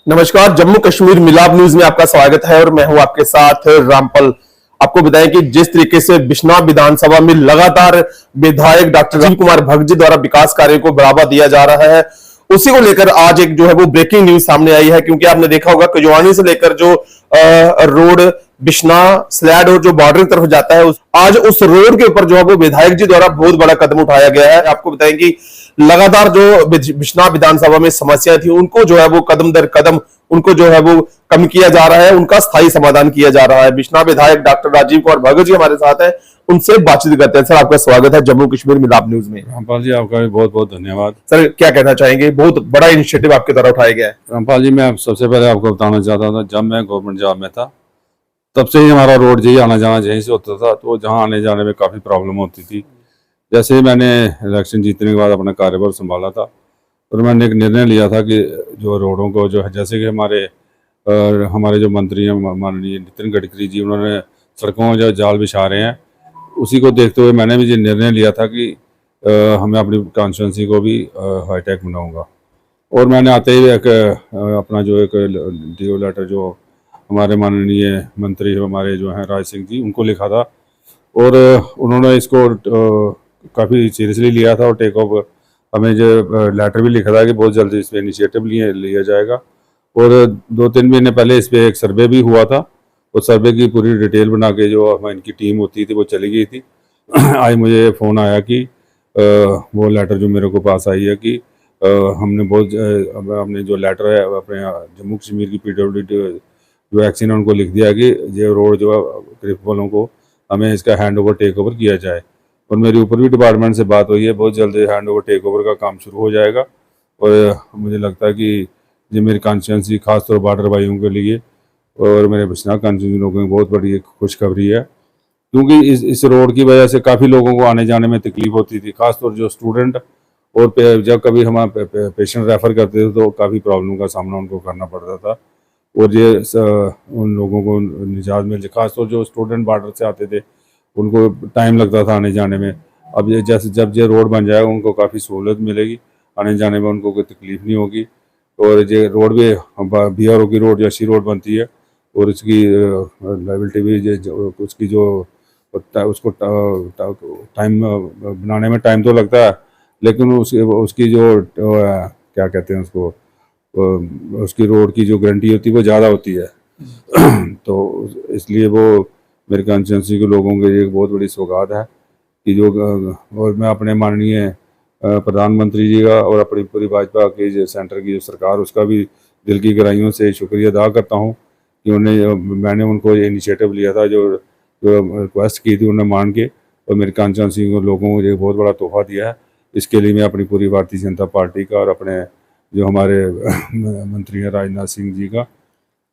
नमस्कार, जम्मू कश्मीर मिलाप न्यूज में आपका स्वागत है और मैं हूं आपके साथ रामपल। आपको बताएं कि जिस तरीके से बिश्नौर विधानसभा में लगातार विधायक डॉक्टर राजीव कुमार भगत जी द्वारा विकास कार्यों को बढ़ावा दिया जा रहा है, उसी को लेकर आज एक जो है वो ब्रेकिंग न्यूज सामने आई है। क्योंकि आपने देखा होगा कुजवानी से लेकर जो रोड बिश्ना स्लैड और जो बॉर्डर की तरफ जाता है, आज उस रोड के ऊपर जो है वो विधायक जी द्वारा बहुत बड़ा कदम उठाया गया है। आपको बताएं कि लगातार जो बिश्ना विधानसभा में समस्याएं थी, उनको जो है वो कदम दर कदम उनको जो है वो कम किया जा रहा है, उनका स्थायी समाधान किया जा रहा है। बिश्ना विधायक डॉक्टर राजीव कुमार भगत जी हमारे साथ है, उनसे बातचीत करते हैं। सर, आपका स्वागत है जम्मू कश्मीर मिलाप न्यूज में। रामपाल जी, आपका भी बहुत बहुत धन्यवाद। सर, क्या कहना चाहेंगे? बहुत बड़ा इनिशिएटिव आपके द्वारा उठाया गया है। रामपाल जी, मैं सबसे पहले आपको बताना चाहता था, जब मैं गवर्नमेंट जॉब में था तब से ही हमारा रोड यही आना जाना यहीं से होता था, तो जहाँ आने जाने में काफ़ी प्रॉब्लम होती थी। जैसे ही मैंने इलेक्शन जीतने के बाद अपना कार्यभार संभाला था, और मैंने एक निर्णय लिया था कि जो रोडों को जो है, जैसे कि हमारे जो मंत्री हैं माननीय नितिन गडकरी जी, उन्होंने सड़कों में जो जाल बिछा रहे हैं, उसी को देखते हुए मैंने भी ये निर्णय लिया था कि हमें अपनी कॉन्स्टिट्यूंसी को भी हाईटेक बनाऊंगा। और मैंने आते ही एक अपना जो एक डीओ लेटर जो हमारे माननीय मंत्री हमारे जो हैं राज सिंह जी, उनको लिखा था, और उन्होंने इसको काफ़ी सीरियसली लिया था। और टेक ऑफ हमें जो लेटर भी लिखा था कि बहुत जल्दी इस पर इनिशिएटिव लिया जाएगा। और 2-3 महीने पहले इस पर एक सर्वे भी हुआ था, उस सर्वे की पूरी डिटेल बना के जो हमारी इनकी टीम होती थी वो चली गई थी। आज मुझे फ़ोन आया कि वो लेटर जो मेरे को पास आई है कि हमने जो लेटर है अपने जम्मू कश्मीर की PWD जो एक्शन है उनको लिख दिया कि ये रोड जो है क्रिप वालों को हमें इसका हैंड ओवर टेक ओवर किया जाए। और मेरी ऊपर भी डिपार्टमेंट से बात हुई है, बहुत जल्दी हैंड ओवर टेक ओवर का काम शुरू हो जाएगा। और मुझे लगता है कि ये मेरी कॉन्स्टिट्यूंसी खासतौर बॉर्डर भाइयों के लिए और मेरे बिश्ना कॉन्स्टिट्यूंसी लोगों की बहुत बड़ी एक खुशखबरी है, क्योंकि इस रोड की वजह से काफ़ी लोगों को आने जाने में तकलीफ होती थी, खासतौर जो स्टूडेंट और जब कभी हम पेशेंट रेफ़र करते थे तो काफ़ी प्रॉब्लम का सामना उनको करना पड़ता था। और ये उन लोगों को निजात मिल जाए, खासतौर जो स्टूडेंट बॉर्डर से आते थे उनको टाइम लगता था आने जाने में। अब ये जैसे जब ये रोड बन जाएगा उनको काफ़ी सहूलत मिलेगी, आने जाने में उनको कोई तकलीफ नहीं होगी। और ये रोड भी BRO की रोड जैसी रोड बनती है, और इसकी लाइबिलिटी भी उसकी जो उसको टाइम बनाने में टाइम तो लगता है, लेकिन उसकी जो क्या कहते हैं उसको, उसकी रोड की जो गारंटी होती है वो ज़्यादा होती है। तो इसलिए वो मेरे कॉन्स्टिट्यूंसी के लोगों के लिए एक बहुत बड़ी सौगात है कि जो, और मैं अपने माननीय प्रधानमंत्री जी का और अपनी पूरी भाजपा की जो सेंटर की जो सरकार, उसका भी दिल की गहराइयों से शुक्रिया अदा करता हूँ कि मैंने उनको ये इनिशिएटिव लिया था, जो रिक्वेस्ट की थी उन्हें मान के, और मेरे कॉन्स्टिट्यूंसी के लोगों को एक बहुत बड़ा तोहफा दिया है। इसके लिए मैं अपनी पूरी भारतीय जनता पार्टी का और अपने जो हमारे मंत्री हैं राजनाथ सिंह जी का,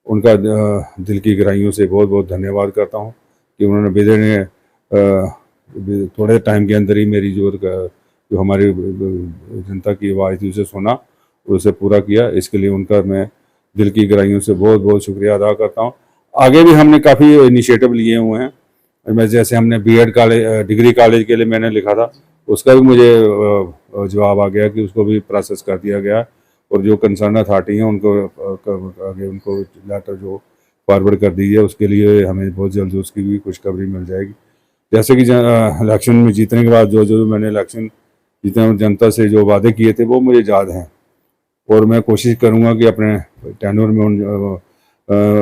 उनका दिल की गहराइयों से बहुत बहुत धन्यवाद करता हूँ कि उन्होंने थोड़े टाइम के अंदर ही मेरी जो हमारी जनता की आवाज़ थी उसे सुना और उसे पूरा किया। इसके लिए उनका मैं दिल की गहराइयों से बहुत बहुत शुक्रिया अदा करता हूँ। आगे भी हमने काफ़ी इनिशिएटिव लिए हुए हैं। मैं जैसे हमने BEd कॉलेज डिग्री कॉलेज के लिए मैंने लिखा था, उसका भी मुझे जवाब आ गया कि उसको भी प्रोसेस कर दिया गया, और जो कंसर्न अथॉरिटी हैं उनको आगे उनको लेटर जो फॉरवर्ड कर दी है, उसके लिए हमें बहुत जल्द उसकी भी खुशखबरी मिल जाएगी। जैसे कि इलेक्शन में जीतने के बाद जो मैंने इलेक्शन जितने जनता से जो वादे किए थे वो मुझे याद हैं, और मैं कोशिश करूंगा कि अपने टेन्योर में उन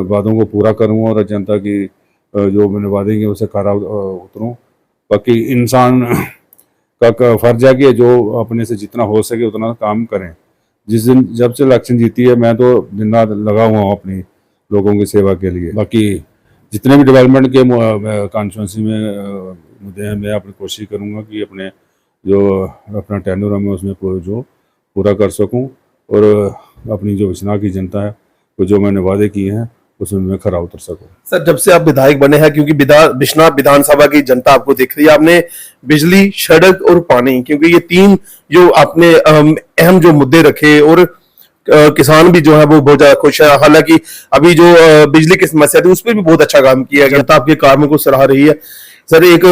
वादों को पूरा करूंगा और जनता की जो मैंने वादे किए उसे खरा उतरूँ। बाकी इंसान का फ़र्ज है कि जो अपने से जितना हो सके उतना काम करें। जिस दिन जब से इलेक्शन जीती है मैं तो दिन रात लगा हुआ हूँ अपनी लोगों की सेवा के लिए। बाकी जितने भी डेवलपमेंट के कॉन्स्टिट्यूंसी में मुद्दे हैं, मैं अपनी कोशिश करूँगा कि अपना टेन्योर है मैं उसमें पूरा कर सकूँ, और अपनी जो बिश्ना की जनता है वो जो मैंने वादे किए हैं उसमें मैं खरा उतर सकूँ। सर, जब से आप विधायक बने हैं, क्योंकि बिश्ना विधानसभा की जनता आपको देख रही है, आपने बिजली, सड़क और पानी, क्योंकि ये 3 जो आपने अहम जो मुद्दे रखे, और किसान भी जो है वो बहुत ज्यादा खुश है। हालांकि अभी जो बिजली की समस्या थी उस पर भी बहुत अच्छा काम किया गया था, आपके कार्यों को सराह रही है। सर, एक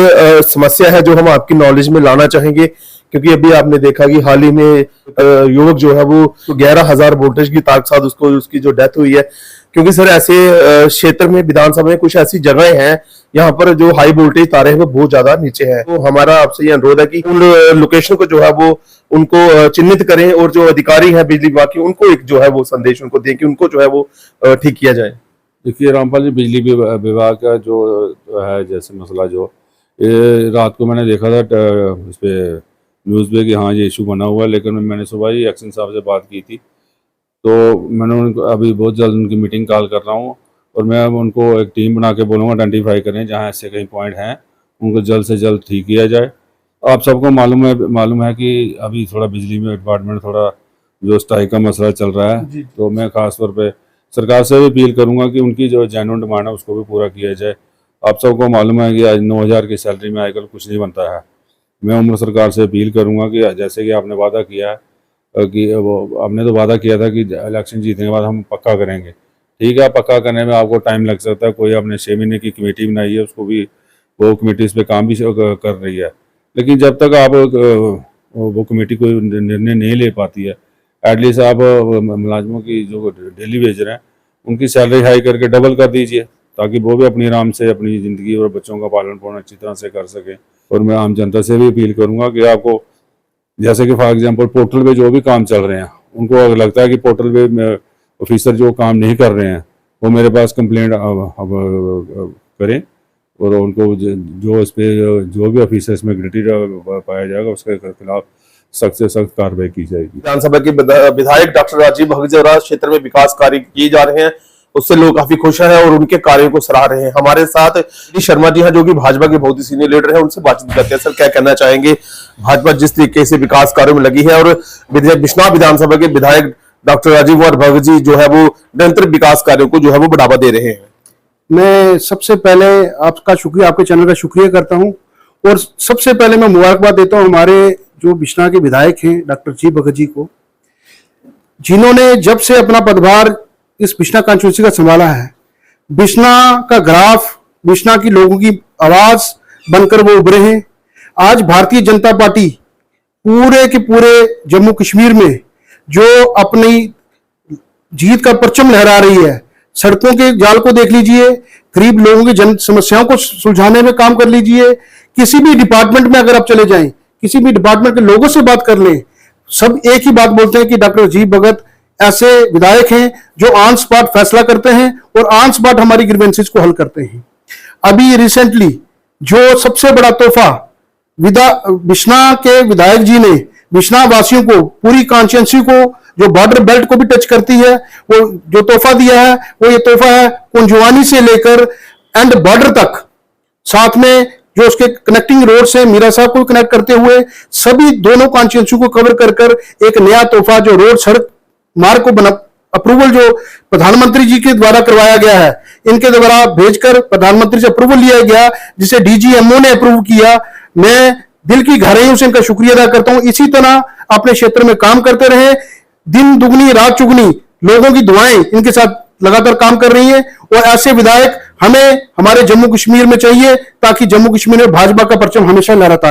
समस्या है जो हम आपकी नॉलेज में लाना चाहेंगे क्योंकि अभी आपने देखा कि हाल ही में युवक जो है वो 11,000 वोल्टेज की ताक साथ उसकी जो डेथ हुई है। क्योंकि सर ऐसे क्षेत्र में विधानसभा में कुछ ऐसी जगह हैं यहाँ पर जो हाई वोल्टेज तारे हैं वो बहुत ज्यादा नीचे हैं। तो हमारा आपसे ये अनुरोध है कि उन लोकेशन को जो है वो उनको चिन्हित करें और जो अधिकारी हैं बिजली विभाग के उनको एक जो है वो संदेश उनको दें कि उनको जो है वो ठीक किया जाए। देखिए रामपाल जी, बिजली विभाग का जो है जैसे मसला जो ये रात को मैंने देखा था इस पे न्यूज़ पे कि हाँ ये इशू बना हुआ है, लेकिन मैंने सुबह ही एक्शन साहब से बात की थी, तो मैंने उनको अभी बहुत जल्द उनकी मीटिंग कॉल कर रहा हूँ और मैं अब उनको एक टीम बना के बोलूँगा आइडेंटिफाई करें जहाँ ऐसे कहीं पॉइंट हैं, उनको जल्द से जल्द ठीक किया जाए। आप सबको मालूम है कि अभी थोड़ा बिजली में डिपार्टमेंट थोड़ा जो स्ट्राइक का मसला चल रहा है, तो मैं ख़ास तौर पे सरकार से भी अपील करूंगा कि उनकी जो जेन्युइन डिमांड है उसको भी पूरा किया जाए। आप सबको मालूम है कि आज 9,000 की सैलरी में आजकल कुछ नहीं बनता है। मैं उम्र सरकार से अपील करूंगा कि जैसे कि आपने वादा किया है कि वो आपने तो वादा किया था कि इलेक्शन जीतने के बाद हम पक्का करेंगे, ठीक है, पक्का करने में आपको टाइम लग सकता है। कोई आपने 6 महीने की कमेटी बनाई है, उसको भी वो कमेटी इस पर काम भी कर रही है, लेकिन जब तक आप वो कमेटी कोई निर्णय नहीं ले पाती है, एटलीस्ट आप मुलाजमों की जो डेली वेज हैं उनकी सैलरी हाई करके डबल कर दीजिए, ताकि वो भी अपनी आराम से अपनी ज़िंदगी और बच्चों का पालन पोषण अच्छी तरह से कर सकें। और मैं आम जनता से भी अपील करूंगा कि आपको जैसे कि फॉर एग्जांपल पोर्टल पे जो भी काम चल रहे हैं, उनको अगर लगता है कि पोर्टल पे ऑफिसर जो काम नहीं कर रहे हैं वो मेरे पास कंप्लेंट करें और उनको जो इस पे जो भी ऑफिसर इसमें गिल्टी पाया जाएगा उसके खिलाफ सख्त से सख्त कार्रवाई की जाएगी। विधानसभा के विधायक डॉक्टर राजीव भगत द्वारा क्षेत्र में विकास कार्य किए जा रहे हैं, उससे लोग काफी खुश हैं और उनके कार्यों को सराह रहे हैं। हमारे साथ शर्मा जी हैं जो कि भाजपा के बहुत ही सीनियर लीडर हैं, उनसे बातचीत करते हैं। सर क्या कहना चाहेंगे, भाजपा जिस तरीके से विकास कार्यों में लगी है और बिश्नौर विधानसभा के विधायक डॉक्टर राजीव कुमार भगत जी जो है वो निरंतर विकास कार्यों को जो है वो बढ़ावा दे रहे हैं। मैं सबसे पहले आपका शुक्रिया, आपके चैनल का शुक्रिया करता हूं और सबसे पहले मैं मुबारकबाद देता हूं हमारे जो बिश्नौर के विधायक हैं डॉक्टर जी भगत जी को, जिन्होंने जब से अपना पदभार इस बिश्नौर कॉन्स्टिट्यूंसी का संभाला है, बिश्नौर का ग्राफ, बिश्नौर की लोगों की आवाज बनकर वो उभरे हैं। आज भारतीय जनता पार्टी पूरे के पूरे जम्मू कश्मीर में जो अपनी जीत का परचम लहरा रही है, सड़कों के जाल को देख लीजिए, गरीब लोगों की जन समस्याओं को सुलझाने में काम कर लीजिए। किसी भी डिपार्टमेंट में अगर आप चले जाएं, किसी भी डिपार्टमेंट के लोगों से बात कर लें, सब एक ही बात बोलते हैं कि डॉक्टर राजीव भगत ऐसे विधायक हैं जो ऑन स्पॉट फैसला करते हैं और ऑन स्पॉट हमारी ग्रीवेंसेस को हल करते हैं। अभी रिसेंटली जो सबसे बड़ा तोहफा बिश्नौर के विधायक जी ने बिश्नौर वासियों को, पूरी कॉन्स्टिट्यूंसी को, जो बॉर्डर बेल्ट को भी टच करती है, वो जो तोहफा दिया है वो ये तोहफा है कुंजवानी से लेकर एंड बॉर्डर तक, साथ में जो उसके कनेक्टिंग रोड से मीरा साहब को कनेक्ट करते हुए सभी दोनों कॉन्स्टिट्यूंसी को कवर कर एक नया तोहफा जो रोड सड़क मार्ग को अप्रूवल जो प्रधानमंत्री जी के द्वारा करवाया गया है, इनके द्वारा भेजकर प्रधानमंत्री से अप्रूवल लिया गया, जिसे डीजीएमओ ने अप्रूव किया। मैं दिल की गहराइयों से इनका शुक्रिया अदा करता हूं। इसी तरह अपने क्षेत्र में काम करते रहे, दिन दुगनी रात चुगनी लोगों की दुआएं इनके साथ लगातार काम कर रही हैं और ऐसे विधायक हमें हमारे जम्मू कश्मीर में चाहिए, ताकि जम्मू कश्मीर में भाजपा का परचम हमेशा लहराता रहे।